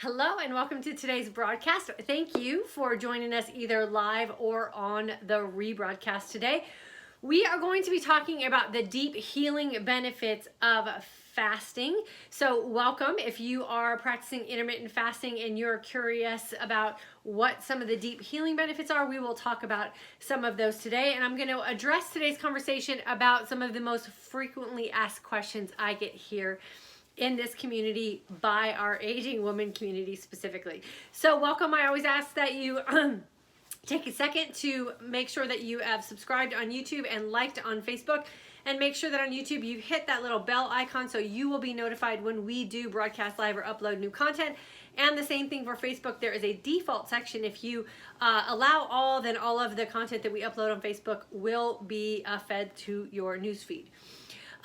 Hello and welcome to today's broadcast. Thank you for joining us either live or on the rebroadcast today. We are going to be talking about the deep healing benefits of fasting. So welcome if you are practicing intermittent fasting and you're curious about what some of the deep healing benefits are. We will talk about some of those today, and I'm going to address today's conversation about some of the most frequently asked questions I get here in this community by our aging woman community specifically. So welcome. I always ask that you take a second to make sure that you have subscribed on YouTube and liked on Facebook, and make sure that on YouTube you hit that little bell icon so you will be notified when we do broadcast live or upload new content. And the same thing for Facebook. There is a default section. If you allow all, then all of the content that we upload on Facebook will be fed to your newsfeed.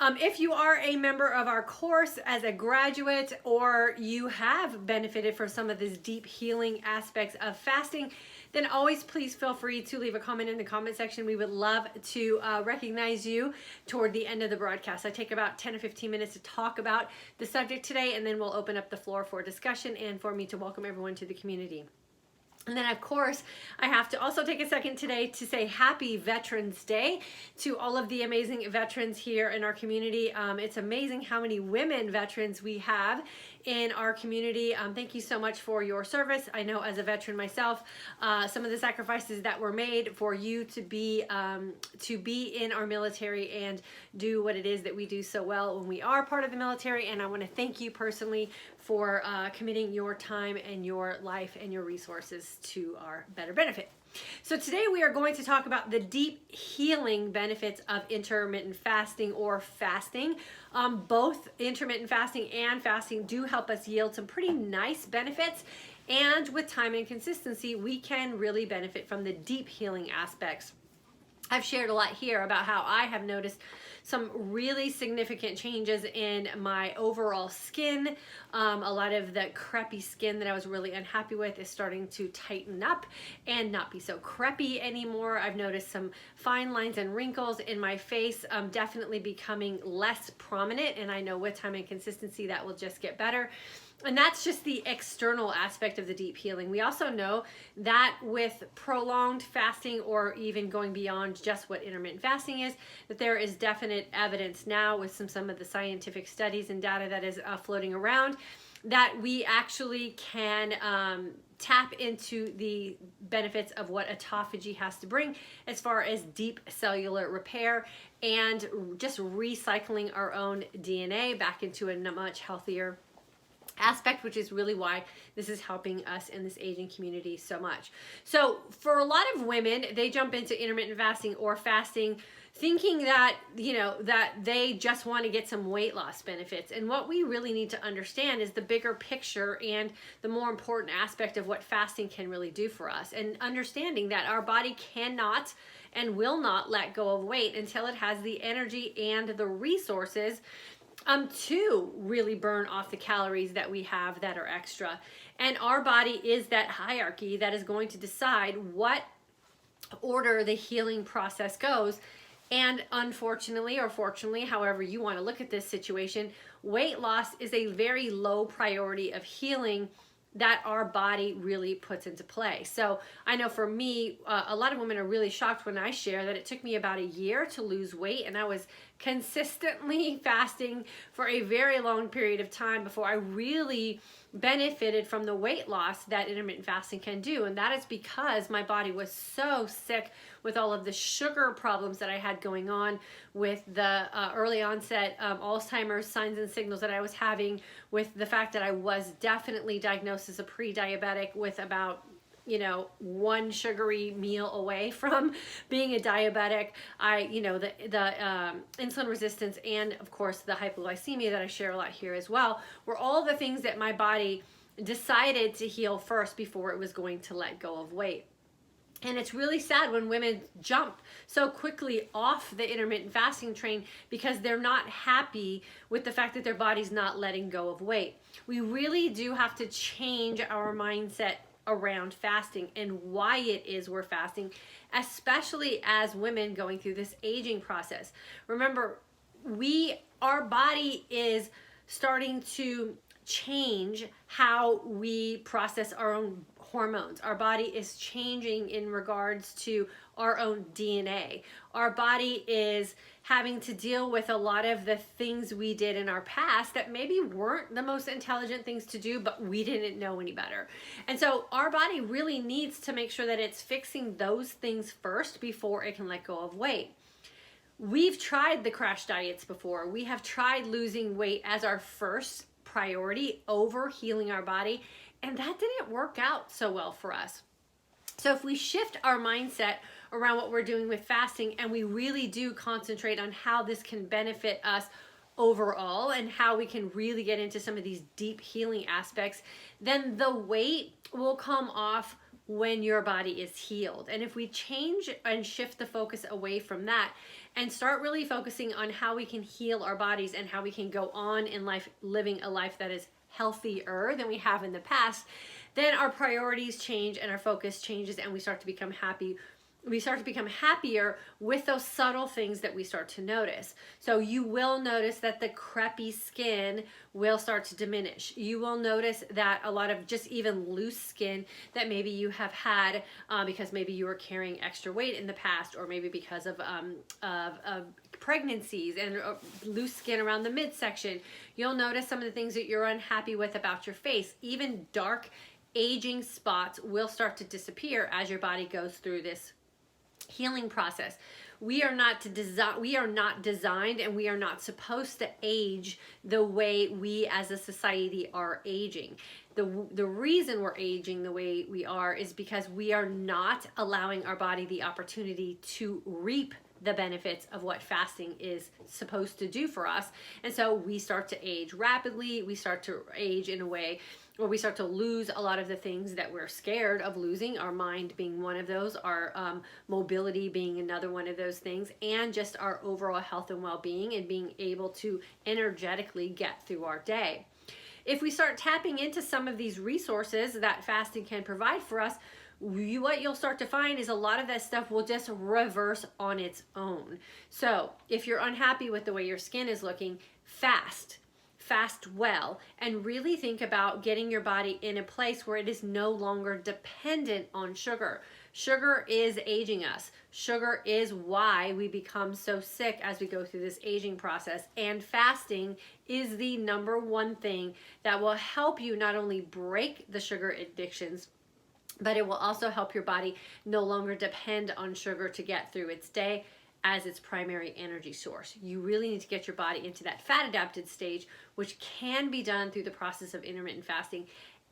If you are a member of our course as a graduate, or you have benefited from some of these deep healing aspects of fasting, then always please feel free to leave a comment in the comment section. We would love to recognize you toward the end of the broadcast. I take about 10 or 15 minutes to talk about the subject today, and then we'll open up the floor for discussion and for me to welcome everyone to the community. And then, of course, I have to also take a second today to say Happy Veterans Day to all of the amazing veterans here in our community. It's amazing how many women veterans we have in our community. Thank you so much for your service. I know as a veteran myself, some of the sacrifices that were made for you to be in our military and do what it is that we do so well when we are part of the military. And I want to thank you personally for committing your time and your life and your resources to our better benefit. So today we are going to talk about the deep healing benefits of intermittent fasting or fasting. Both intermittent fasting and fasting do help us yield some pretty nice benefits, and with time and consistency we can really benefit from the deep healing aspects. I've shared a lot here about how I have noticed some really significant changes in my overall skin. A lot of the crepey skin that I was really unhappy with is starting to tighten up and not be so crepey anymore. I've noticed some fine lines and wrinkles in my face definitely becoming less prominent, and I know with time and consistency that will just get better. And that's just the external aspect of the deep healing. We also know that with prolonged fasting, or even going beyond just what intermittent fasting is, that there is definite evidence now with some of the scientific studies and data that is floating around, that we actually can tap into the benefits of what autophagy has to bring as far as deep cellular repair and just recycling our own DNA back into a much healthier aspect, which is really why this is helping us in this aging community so much. So for a lot of women, they jump into intermittent fasting or fasting thinking that, that they just want to get some weight loss benefits. And what we really need to understand is the bigger picture and the more important aspect of what fasting can really do for us, and understanding that our body cannot and will not let go of weight until it has the energy and the resources to really burn off the calories that we have that are extra. And our body is that hierarchy that is going to decide what order the healing process goes. And unfortunately, or fortunately, however you want to look at this situation, weight loss is a very low priority of healing that our body really puts into play. So I know for me, a lot of women are really shocked when I share that it took me about a year to lose weight, and I was consistently fasting for a very long period of time before I really benefited from the weight loss that intermittent fasting can do. And that is because my body was so sick with all of the sugar problems that I had going on, with the early onset Alzheimer's signs and signals that I was having, with the fact that I was definitely diagnosed as a pre-diabetic with about one sugary meal away from being a diabetic. The insulin resistance and of course the hypoglycemia that I share a lot here as well were all the things that my body decided to heal first before it was going to let go of weight. And it's really sad when women jump so quickly off the intermittent fasting train because they're not happy with the fact that their body's not letting go of weight. We really do have to change our mindset around fasting and why it is we're fasting, especially as women going through this aging process. Remember, our body is starting to change how we process our own hormones. Our body is changing in regards to our own DNA. Our body is having to deal with a lot of the things we did in our past that maybe weren't the most intelligent things to do, but we didn't know any better. And so our body really needs to make sure that it's fixing those things first before it can let go of weight. We've tried the crash diets before. We have tried losing weight as our first priority over healing our body, and that didn't work out so well for us. So if we shift our mindset around what we're doing with fasting, and we really do concentrate on how this can benefit us overall and how we can really get into some of these deep healing aspects, then the weight will come off when your body is healed. And if we change and shift the focus away from that and start really focusing on how we can heal our bodies and how we can go on in life living a life that is healthier than we have in the past, then our priorities change and our focus changes, and we start to become happy. We start to become happier with those subtle things that we start to notice. So you will notice that the crepey skin will start to diminish. You will notice that a lot of just even loose skin that maybe you have had because maybe you were carrying extra weight in the past, or maybe because of pregnancies and loose skin around the midsection. You'll notice some of the things that you're unhappy with about your face. Even dark aging spots will start to disappear as your body goes through this healing process. We are not designed, and we are not supposed to age the way we as a society are aging. The reason we're aging the way we are is because we are not allowing our body the opportunity to reap the benefits of what fasting is supposed to do for us. And so we start to age rapidly. We start to age in a way where we start to lose a lot of the things that we're scared of losing, our mind being one of those, our mobility being another one of those things, and just our overall health and well-being and being able to energetically get through our day. If we start tapping into some of these resources that fasting can provide for us, what you'll start to find is a lot of that stuff will just reverse on its own. So if you're unhappy with the way your skin is looking, fast well, and really think about getting your body in a place where it is no longer dependent on sugar. Sugar is aging us. Sugar is why we become so sick as we go through this aging process. And fasting is the number one thing that will help you not only break the sugar addictions, but it will also help your body no longer depend on sugar to get through its day as its primary energy source. You really need to get your body into that fat adapted stage, which can be done through the process of intermittent fasting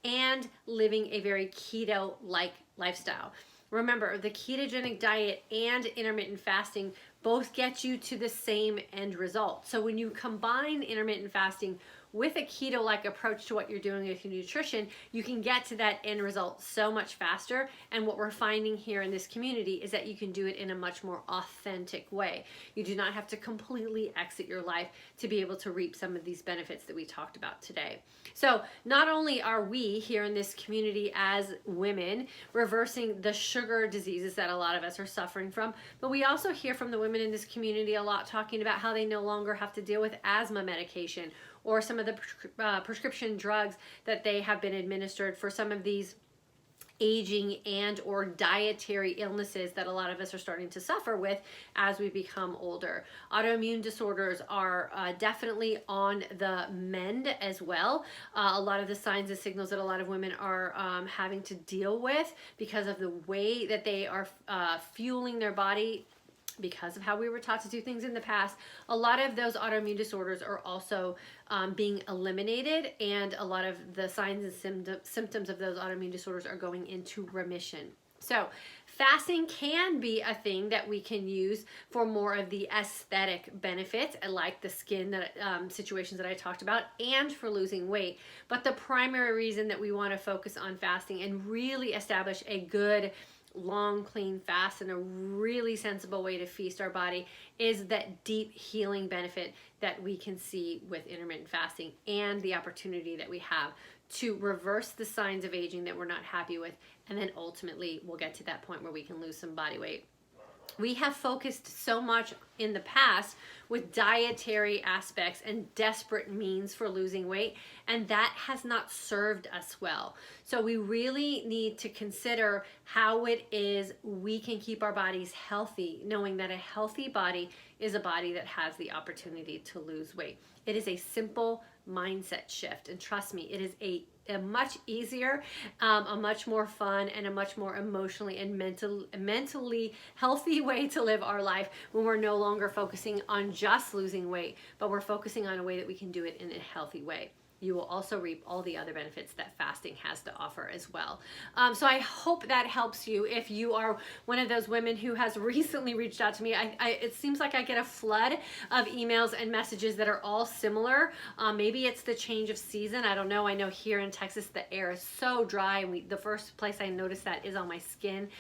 and living a very keto-like lifestyle. Remember, the ketogenic diet and intermittent fasting both get you to the same end result. So when you combine intermittent fasting with a keto-like approach to what you're doing with your nutrition, you can get to that end result so much faster. And what we're finding here in this community is that you can do it in a much more authentic way. You do not have to completely exit your life to be able to reap some of these benefits that we talked about today. So not only are we here in this community as women reversing the sugar diseases that a lot of us are suffering from, but we also hear from the women in this community a lot talking about how they no longer have to deal with asthma medication or some of the prescription drugs that they have been administered for some of these aging and or dietary illnesses that a lot of us are starting to suffer with as we become older. Autoimmune disorders are definitely on the mend as well. A lot of the signs and signals that a lot of women are having to deal with because of the way that they are fueling their body because of how we were taught to do things in the past. A lot of those autoimmune disorders are also being eliminated, and a lot of the signs and symptoms of those autoimmune disorders are going into remission. So fasting can be a thing that we can use for more of the aesthetic benefits, like the skin situations that I talked about, and for losing weight. But the primary reason that we want to focus on fasting and really establish a good long, clean fast and a really sensible way to feast our body is that deep healing benefit that we can see with intermittent fasting, and the opportunity that we have to reverse the signs of aging that we're not happy with, and then ultimately we'll get to that point where we can lose some body weight. We have focused so much in the past with dietary aspects and desperate means for losing weight, and that has not served us well. So we really need to consider how it is we can keep our bodies healthy, knowing that a healthy body is a body that has the opportunity to lose weight. It is a simple mindset shift, and trust me, it is a much easier, a much more fun, and a much more emotionally and mentally healthy way to live our life when we're no longer focusing on just losing weight, but we're focusing on a way that we can do it in a healthy way. You will also reap all the other benefits that fasting has to offer as well. So I hope that helps you if you are one of those women who has recently reached out to me. It seems like I get a flood of emails and messages that are all similar. Maybe it's the change of season. I don't know. I know here in Texas, the air is so dry. And the first place I notice that is on my skin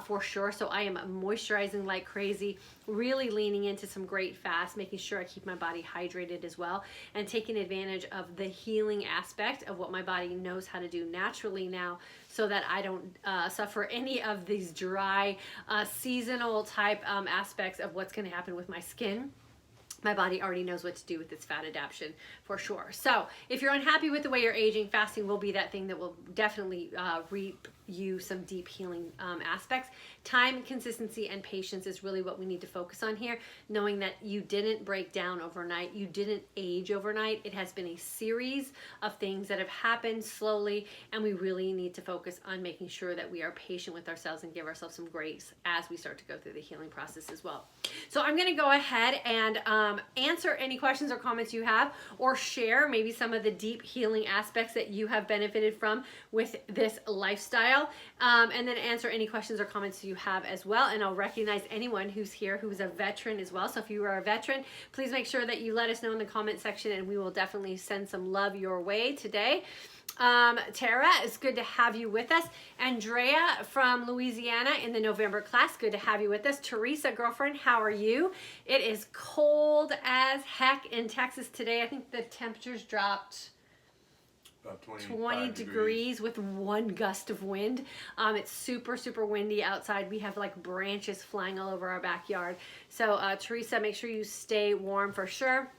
for sure. So I am moisturizing like crazy, really leaning into some great fasts, making sure I keep my body hydrated as well, and taking advantage of the healing aspect of what my body knows how to do naturally now, so that I don't suffer any of these dry, seasonal type aspects of what's going to happen with my skin. My body already knows what to do with its fat adaptation for sure. So if you're unhappy with the way you're aging, fasting will be that thing that will definitely reap you some deep healing aspects. Time, consistency, and patience is really what we need to focus on here, knowing that you didn't break down overnight, you didn't age overnight. It has been a series of things that have happened slowly, and we really need to focus on making sure that we are patient with ourselves and give ourselves some grace as we start to go through the healing process as well. So I'm going to go ahead and answer any questions or comments you have, or share maybe some of the deep healing aspects that you have benefited from with this lifestyle, and then answer any questions or comments you have as well. And I'll recognize anyone who's here who's a veteran as well. So if you are a veteran, please make sure that you let us know in the comment section, and we will definitely send some love your way today. Tara, it's good to have you with us. Andrea from Louisiana in the November class, good to have you with us. Teresa, girlfriend, how are you? It is cold as heck in Texas today. I think the temperatures dropped about 20 degrees with one gust of wind. It's super, super windy outside. We have like branches flying all over our backyard. So Teresa, make sure you stay warm for sure.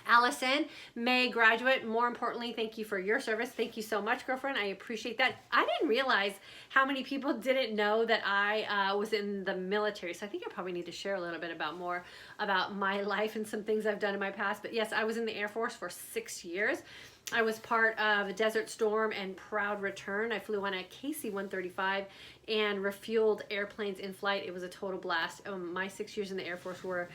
Allison, May graduate, more importantly, thank you for your service. Thank you so much, girlfriend. I appreciate that. I didn't realize how many people didn't know that I was in the military. So I think I probably need to share a little bit more about my life and some things I've done in my past. But yes, I was in the Air Force for 6 years. I was part of Desert Storm and Proud Return. I flew on a KC-135 and refueled airplanes in flight. It was a total blast. My 6 years in the Air Force were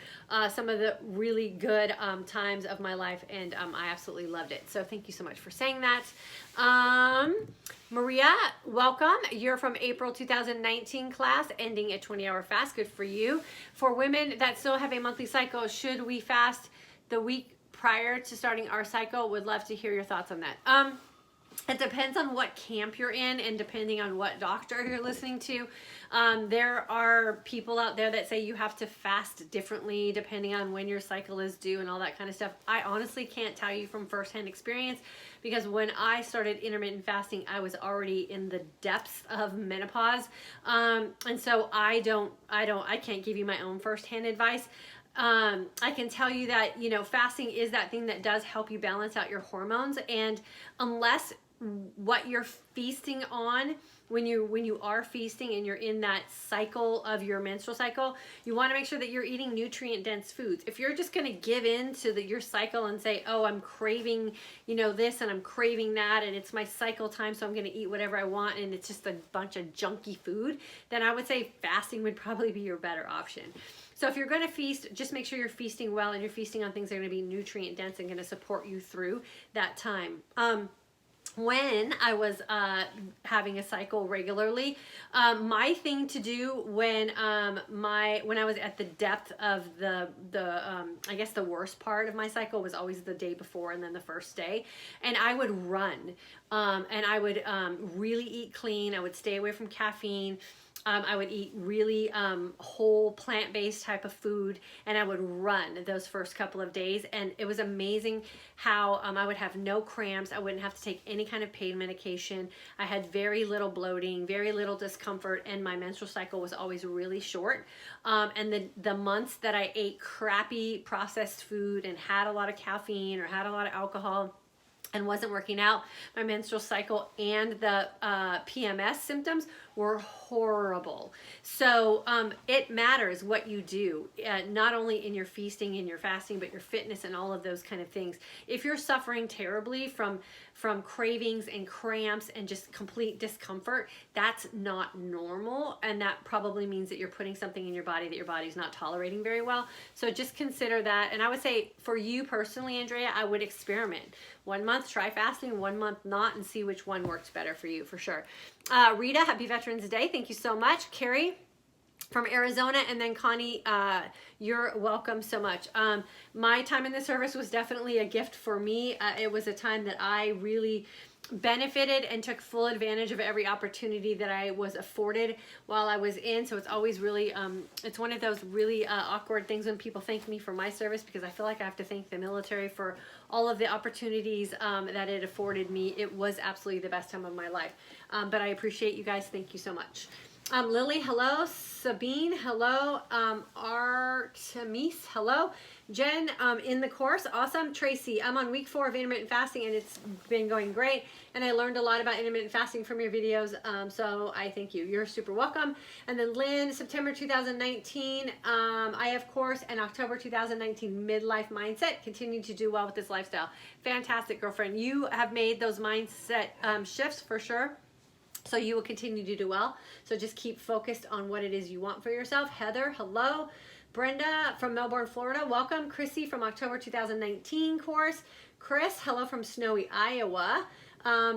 some of the really good times of my life, and I absolutely loved it. So thank you so much for saying that. Maria, welcome. You're from April 2019 class, ending a 20-hour fast. Good for you. For women that still have a monthly cycle, should we fast the week prior to starting our cycle? Would love to hear your thoughts on that. It depends on what camp you're in, and depending on what doctor you're listening to. There are people out there that say you have to fast differently depending on when your cycle is due and all that kind of stuff. I honestly can't tell you from firsthand experience, because when I started intermittent fasting, I was already in the depths of menopause. And so I can't give you my own firsthand advice. I can tell you that, fasting is that thing that does help you balance out your hormones. And unless what you're feasting on, when you are feasting and you're in that cycle of your menstrual cycle, you want to make sure that you're eating nutrient dense foods. If you're just going to give in to your cycle and say, oh, I'm craving, this and I'm craving that, and it's my cycle time, so I'm going to eat whatever I want, and it's just a bunch of junky food, then I would say fasting would probably be your better option. So if you're going to feast, just make sure you're feasting well, and you're feasting on things that are going to be nutrient dense and going to support you through that time. When I was having a cycle regularly, my thing to do when I was at the depth of the I guess the worst part of my cycle was always the day before and then the first day, and I would run, and I would really eat clean. I would stay away from caffeine. I would eat really whole plant-based type of food, and I would run those first couple of days. And it was amazing how I would have no cramps. I wouldn't have to take any kind of pain medication. I had very little bloating, very little discomfort, and my menstrual cycle was always really short. And the months that I ate crappy processed food and had a lot of caffeine or had a lot of alcohol and wasn't working out, my menstrual cycle and the PMS symptoms were horrible. So it matters what you do, not only in your feasting and your fasting, but your fitness and all of those kind of things. If you're suffering terribly from cravings and cramps and just complete discomfort, that's not normal, and that probably means that you're putting something in your body that your body's not tolerating very well. So just consider that. And I would say for you personally, Andrea, I would experiment. 1 month try fasting, 1 month not, and see which one works better for you, for sure. Rita, happy Veterans Day. Thank you so much. Carrie from Arizona, and then Connie, you're welcome so much. My time in the service was definitely a gift for me. It was a time that I really benefited and took full advantage of every opportunity that I was afforded while I was in. So it's always really, it's one of those really awkward things when people thank me for my service, because I feel like I have to thank the military for all of the opportunities that it afforded me. It was absolutely the best time of my life. But I appreciate you guys. Thank you so much. Lily, hello. Sabine, hello. Artemis, hello. Jen, in the course, awesome. Tracy, I'm on week 4 of intermittent fasting, and it's been going great. And I learned a lot about intermittent fasting from your videos, so I thank you. You're super welcome. And then Lynn, September 2019, IF course, and October 2019 midlife mindset. Continue to do well with this lifestyle. Fantastic, girlfriend. You have made those mindset shifts for sure. So you will continue to do well. So just keep focused on what it is you want for yourself. Heather, hello. Brenda from Melbourne, Florida, welcome. Chrissy from October 2019 course. Chris, hello from snowy Iowa.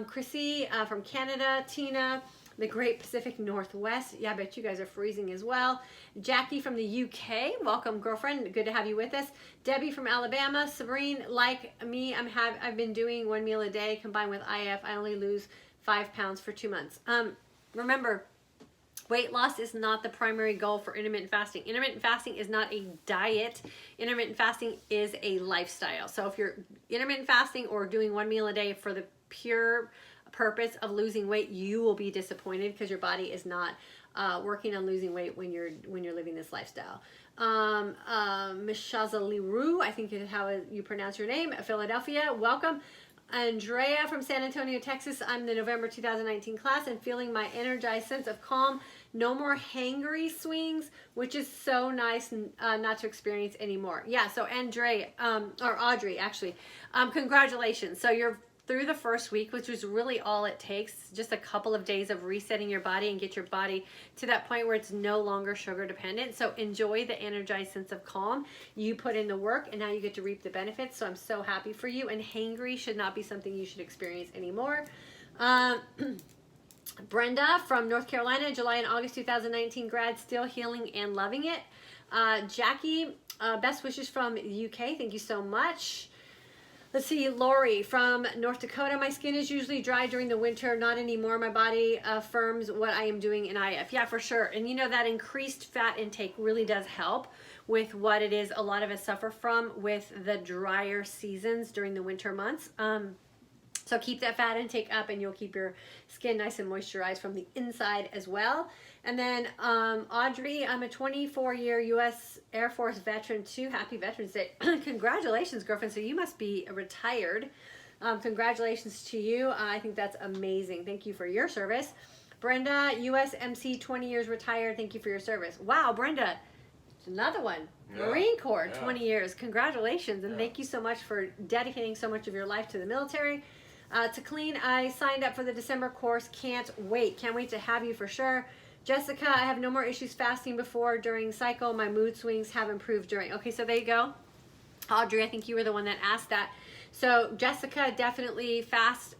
Chrissy from Canada. Tina, the Great Pacific Northwest. Yeah, I bet you guys are freezing as well. Jackie from the UK, welcome, girlfriend. Good to have you with us. Debbie from Alabama. Sabrine, like me, I've been doing 1 meal a day combined with IF. I only lose 5 pounds for 2 months. Remember, weight loss is not the primary goal for intermittent fasting. Intermittent fasting is not a diet. Intermittent fasting is a lifestyle. So if you're intermittent fasting or doing 1 meal a day for the pure purpose of losing weight, you will be disappointed because your body is not working on losing weight when you're living this lifestyle. Mishazaliru, I think is how you pronounce your name, Philadelphia, welcome. Andrea from San Antonio, Texas. I'm the November 2019 class and feeling my energized sense of calm. No more hangry swings, which is so nice not to experience anymore. Yeah, so Andrea, or Audrey actually, congratulations. So you're through the first week, which was really all it takes, just a couple of days of resetting your body and get your body to that point where it's no longer sugar dependent. So enjoy the energized sense of calm. You put in the work and now you get to reap the benefits. So I'm so happy for you, and hangry should not be something you should experience anymore. Brenda from North Carolina, July and August 2019 grad, still healing and loving it. Jackie, best wishes from the UK. Thank you so much. Let's see, Lori from North Dakota. My skin is usually dry during the winter. Not anymore. My body affirms what I am doing in IF. Yeah, for sure. And you know that increased fat intake really does help with what it is a lot of us suffer from with the drier seasons during the winter months. So keep that fat intake up and you'll keep your skin nice and moisturized from the inside as well. And then Audrey, I'm a 24-year U.S. Air Force veteran too. Happy Veterans Day. Congratulations, girlfriend. So you must be retired. Congratulations to you. I think that's amazing. Thank you for your service. Brenda, U.S. MC, 20 years retired. Thank you for your service. Wow, Brenda, another one. Yeah. Marine Corps, 20 years. Congratulations. And thank you so much for dedicating so much of your life to the military. To clean, I signed up for the December course. Can't wait. Can't wait to have you for sure. Jessica, I have no more issues fasting before during cycle. My mood swings have improved during. Okay, so there you go. Audrey, I think you were the one that asked that. So Jessica definitely fasts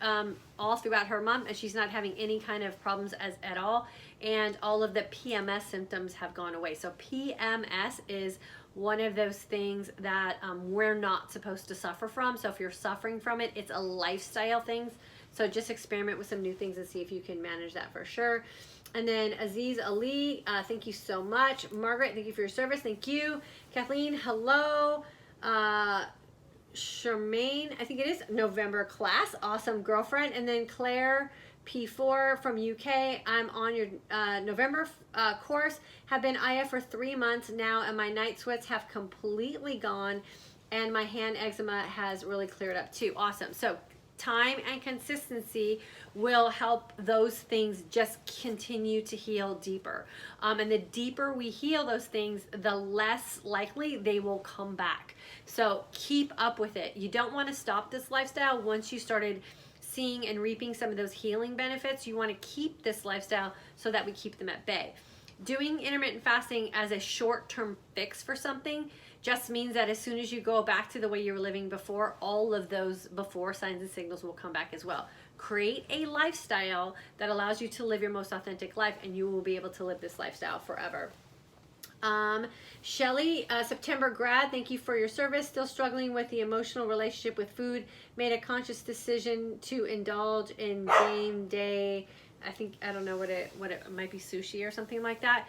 all throughout her month, and she's not having any kind of problems at all. And all of the PMS symptoms have gone away. So PMS is one of those things that we're not supposed to suffer from. So if you're suffering from it, it's a lifestyle thing. So just experiment with some new things and see if you can manage that for sure. And then Aziz Ali, thank you so much. Margaret, thank you for your service. Thank you. Kathleen, hello. Charmaine, I think it is November class. Awesome, girlfriend. And then Claire P4 from UK. I'm on your November course. Have been IF for 3 months now, and my night sweats have completely gone, and my hand eczema has really cleared up too. Awesome. So time and consistency will help those things just continue to heal deeper. And the deeper we heal those things, the less likely they will come back. So keep up with it. You don't want to stop this lifestyle once you started seeing and reaping some of those healing benefits. You want to keep this lifestyle so that we keep them at bay. Doing intermittent fasting as a short-term fix for something just means that as soon as you go back to the way you were living before, all of those before signs and signals will come back as well. Create a lifestyle that allows you to live your most authentic life, and you will be able to live this lifestyle forever. Shelly, September grad, thank you for your service. Still struggling with the emotional relationship with food. Made a conscious decision to indulge in game day. I don't know what it might be, sushi or something like that.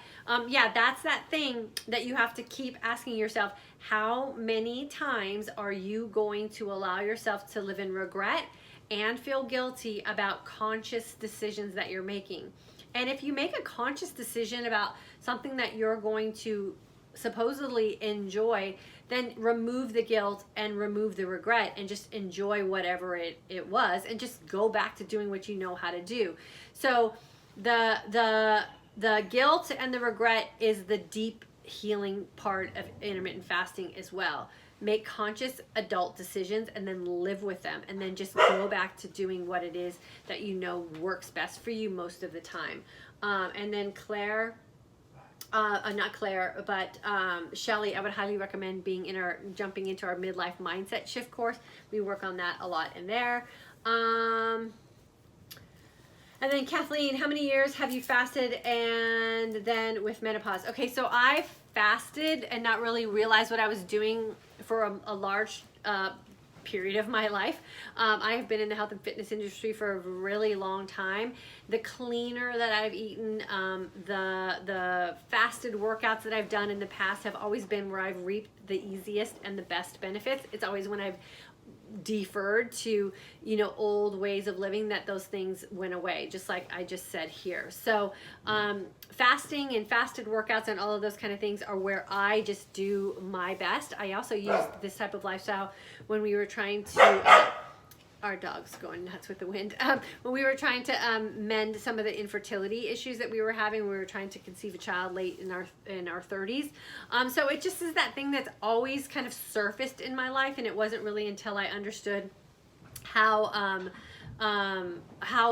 Yeah, that's that thing that you have to keep asking yourself. How many times are you going to allow yourself to live in regret and feel guilty about conscious decisions that you're making? And if you make a conscious decision about something that you're going to supposedly enjoy, then remove the guilt and remove the regret and just enjoy whatever it was, and just go back to doing what you know how to do. So the guilt and the regret is the deep healing part of intermittent fasting as well. Make conscious adult decisions and then live with them, and then just go back to doing what it is that you know works best for you most of the time. And then Claire, not Claire, but Shelly, I would highly recommend jumping into our midlife mindset shift course. We work on that a lot in there. And then Kathleen, how many years have you fasted and then with menopause? Okay, so I fasted and not really realized what I was doing for a large period of my life. I have been in the health and fitness industry for a really long time. The cleaner that I've eaten, the fasted workouts that I've done in the past have always been where I've reaped the easiest and the best benefits. It's always when I've deferred to old ways of living that those things went away, just like I just said here. So fasting and fasted workouts and all of those kind of things are where I just do my best. I also used this type of lifestyle when we were trying to our dog's going nuts with the wind. When we were trying to mend some of the infertility issues that we were having, we were trying to conceive a child late in our 30s. So it just is that thing that's always kind of surfaced in my life, and it wasn't really until I understood how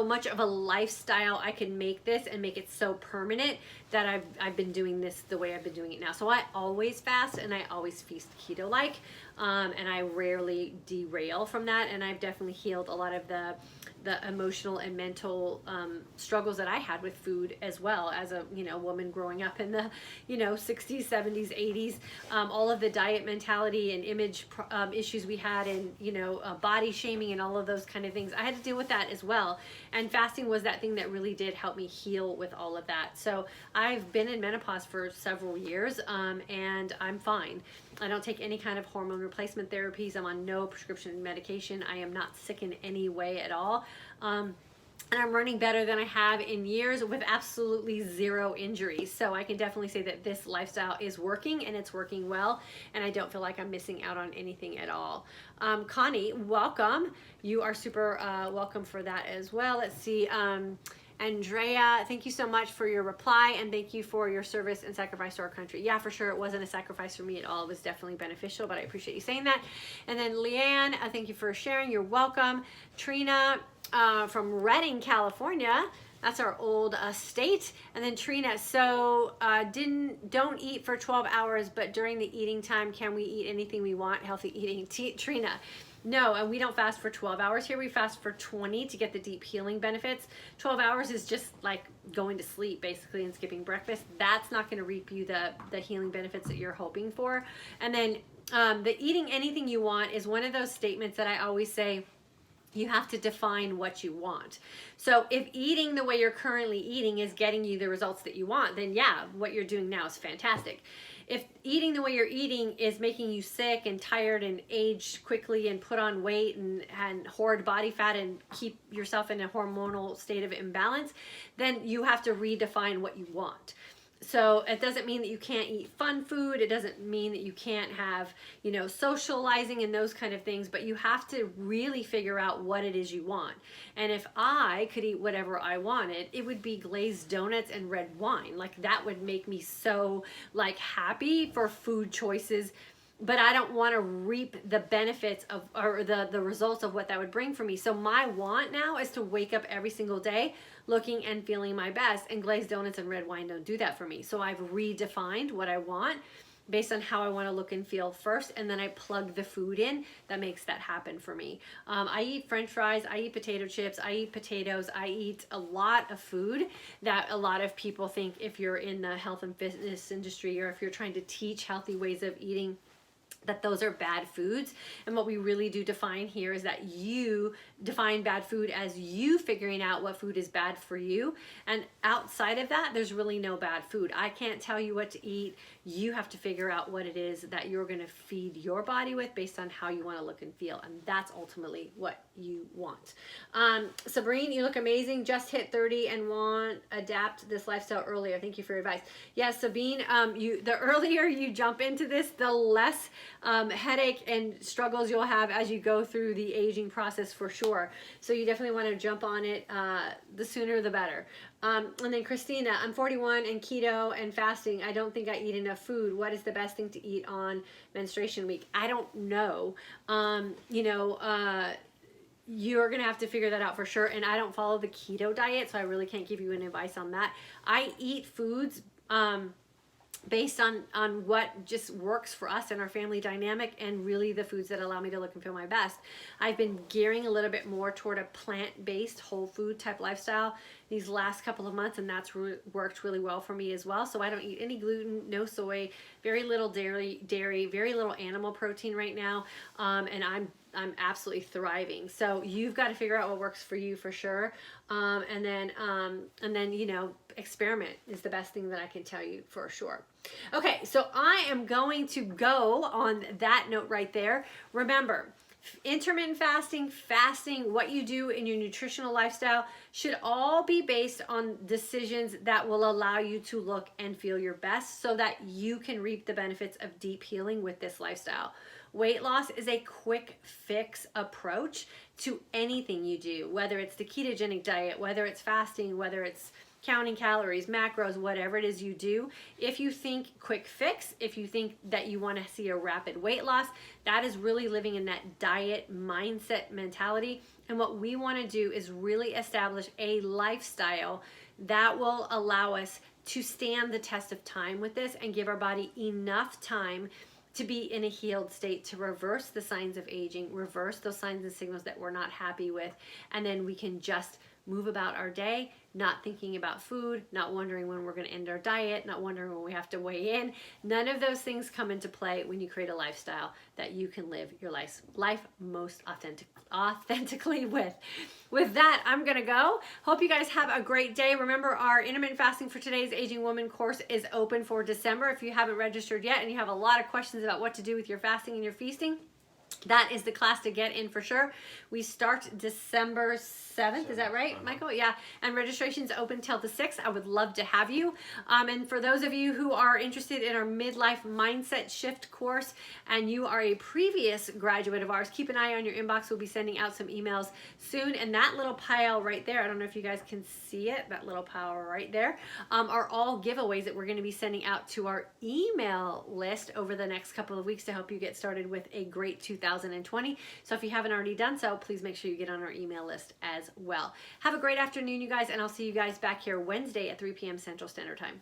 much of a lifestyle I can make this and make it so permanent that I've been doing this the way I've been doing it now. So I always fast and I always feast keto-like, and I rarely derail from that. And I've definitely healed a lot of the emotional and mental struggles that I had with food as well as a woman growing up in the 60s, 70s, 80s. All of the diet mentality and image issues we had, and body shaming and all of those kind of things. I had to deal with that as well. And fasting was that thing that really did help me heal with all of that. So I've been in menopause for several years, and I'm fine. I don't take any kind of hormone replacement therapies. I'm on no prescription medication. I am not sick in any way at all. And I'm running better than I have in years with absolutely zero injuries. So I can definitely say that this lifestyle is working, and it's working well, and I don't feel like I'm missing out on anything at all. Connie, welcome. You are super welcome for that as well. Let's see. Andrea, thank you so much for your reply, and thank you for your service and sacrifice to our country. Yeah, for sure, it wasn't a sacrifice for me at all. It was definitely beneficial, but I appreciate you saying that. And then Leanne, thank you for sharing. You're welcome. Trina from Redding, California. That's our old state. And then Trina, so don't eat for 12 hours, but during the eating time, can we eat anything we want? Healthy eating. Trina. No, and we don't fast for 12 hours here. We fast for 20 to get the deep healing benefits. 12 hours is just like going to sleep, basically, and skipping breakfast. That's not going to reap you the healing benefits that you're hoping for. And then the eating anything you want is one of those statements that I always say, You have to define what you want. So if eating the way you're currently eating is getting you the results that you want, then yeah, what you're doing now is fantastic. If eating the way you're eating is making you sick and tired and age quickly and put on weight and hoard body fat and keep yourself in a hormonal state of imbalance, then you have to redefine what you want. So it doesn't mean that you can't eat fun food. It doesn't mean that you can't have, you know, socializing and those kind of things, but you have to really figure out what it is you want. And if I could eat whatever I wanted, it would be glazed donuts and red wine. Like that would make me so like happy for food choices, but I don't want to reap the benefits of, or the results of what that would bring for me. So my want now is to wake up every single day looking and feeling my best, and glazed donuts and red wine don't do that for me. So I've redefined what I want based on how I want to look and feel first, and then I plug the food in that makes that happen for me. I eat French fries, I eat potato chips, I eat potatoes, I eat a lot of food that a lot of people think, if you're in the health and fitness industry or if you're trying to teach healthy ways of eating, that those are bad foods. And what we really do define here is that you define bad food as you figuring out what food is bad for you. And outside of that, there's really no bad food. I can't tell you what to eat. You have to figure out what it is that you're going to feed your body with based on how you want to look and feel. And that's ultimately what you want. Sabrine, you look amazing. Just hit 30 and want adapt this lifestyle earlier. Thank you for your advice. Yes, Sabine, the earlier you jump into this, the less headache and struggles you'll have as you go through the aging process, for sure. So you definitely want to jump on it. The sooner the better. And then Christina, I'm 41 and keto and fasting. I don't think I eat enough food. What is the best thing to eat on menstruation week? I don't know. You're going to have to figure that out for sure. And I don't follow the keto diet, so I really can't give you any advice on that. I eat foods based on what just works for us and our family dynamic, and really the foods that allow me to look and feel my best. I've been gearing a little bit more toward a plant-based whole food type lifestyle these last couple of months, and that's worked really well for me as well. So I don't eat any gluten, no soy, very little dairy, very little animal protein right now, and I'm absolutely thriving. So you've got to figure out what works for you for sure. And then, you know, experiment is the best thing that I can tell you for sure. Okay, so I am going to go on that note right there. Remember, intermittent fasting, what you do in your nutritional lifestyle should all be based on decisions that will allow you to look and feel your best so that you can reap the benefits of deep healing with this lifestyle. Weight loss is a quick fix approach to anything you do, whether it's the ketogenic diet, whether it's fasting, whether it's counting calories, macros, whatever it is you do. If you think quick fix, if you think that you want to see a rapid weight loss, that is really living in that diet mindset mentality. And what we want to do is really establish a lifestyle that will allow us to stand the test of time with this and give our body enough time to be in a healed state, to reverse the signs of aging, reverse those signs and signals that we're not happy with, and then we can just move about our day, not thinking about food, not wondering when we're going to end our diet, not wondering when we have to weigh in. None of those things come into play when you create a lifestyle that you can live your life most authentically with. With that, I'm going to go. Hope you guys have a great day. Remember, our intermittent fasting for today's Aging Woman course is open for December. If you haven't registered yet and you have a lot of questions about what to do with your fasting and your feasting, that is the class to get in for sure. We start December 7th. Is that right, Michael? Yeah. And registration's open till the 6th. I would love to have you. And for those of you who are interested in our midlife mindset shift course and you are a previous graduate of ours, keep an eye on your inbox. We'll be sending out some emails soon. And that little pile right there, I don't know if you guys can see it, that little pile right there, are all giveaways that we're going to be sending out to our email list over the next couple of weeks to help you get started with a great 2020. So if you haven't already done so, please make sure you get on our email list as well. Have a great afternoon, you guys, and I'll see you guys back here Wednesday at 3 p.m. Central Standard Time.